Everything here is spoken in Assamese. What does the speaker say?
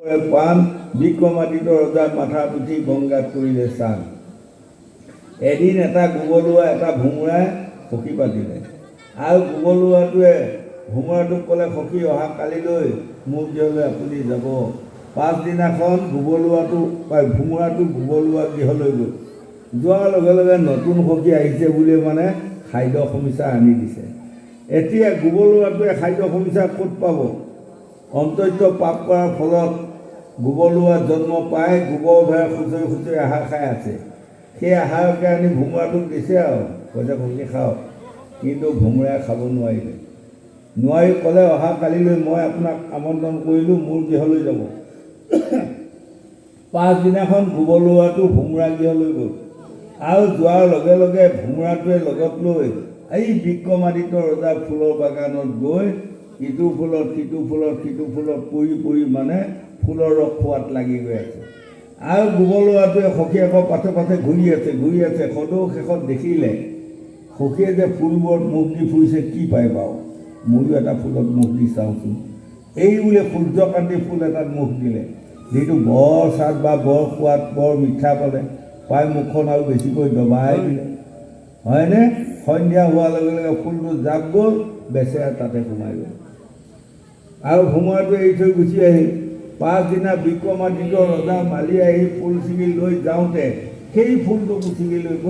পান বিক্ৰমাদিত্য ৰজাৰ মাথা পুঠি গংগাত কৰিলে স্নান। এদিন এটা গোবলুৱা এটা ভোমোৰাই সখী পাতিলে আৰু গোবলুৱাটোৱে ভোমোৰাটোক ক'লে, সখী অহা কালিলৈ মোক গৃহলৈ আপুনি যাব। পাছদিনাখন ভোমোৰাটো গোবলুৱা গৃহলৈ গ'ল। যোৱাৰ লগে লগে নতুন সখী আহিছে বুলি মানে খাদ্য সমস্যা আনি দিছে। এতিয়া গোবলুৱাটোৱে খাদ্য সমস্যা ক'ত পাব? অন্তৰ্য পাপ কৰাৰ ফলত গোবলুৱা জন্ম পাই গোবৰ ভেৰ খুচৰি খুচৰি আহাৰ খাই আছে। সেই আহাৰকে আনি ভোমোৰাটোক দিছে আৰু কৈছে, সখী খাওক। কিন্তু ভোমোৰাই খাব নোৱাৰিলে। নোৱাৰি ক'লে, অহা কালিলৈ মই আপোনাক আমন্ত্ৰণ কৰিলোঁ, মোৰ গৃহলৈ যাব। পাছদিনাখন গোবলুৱাটো ভোমোৰা গৃহলৈ গ'ল আৰু যোৱাৰ লগে লগে ভোমোৰাটোৱে লগত লৈ এই বিক্ৰমাদিত্য ৰজাৰ ফুলৰ বাগানত গৈ ইটো ফুলত সিটো ফুলত সিটো ফুলত পৰি পৰি মানে ফুলৰ ৰস খোৱাত লাগি গৈ আছে। আৰু গোবলুৱাটোৱে সখীয়েকৰ পাছে পাছে ঘূৰি আছে। সদৌ শেষত দেখিলে সখীয়ে যে ফুলবোৰত মুখ দি ফুৰিছে, কি পায় বাৰু, ময়ো এটা ফুলত মুখ দি চাওঁচোন। এই বোলে সূৰ্যকান্তি ফুল এটাত মুখ দিলে, যিটো বৰ স্বাদ বা বৰ সোৱাদ, বৰ মিঠা পালে, পাই মুখখন আৰু বেছিকৈ দবাই দিলে, হয়নে? সন্ধিয়া হোৱাৰ লগে লগে ফুলটো জাপ গ'ল, বেচেৰা তাতে সোমাই গ'ল আৰু ভোমোৰাটোৱে এৰি থৈ গুচি আহিল। পাছদিনা বিক্ৰমাদিত্য ৰজা মালি আহি ফুল ছিঙি লৈ যাওঁতে সেই ফুলটো ছিঙি লৈ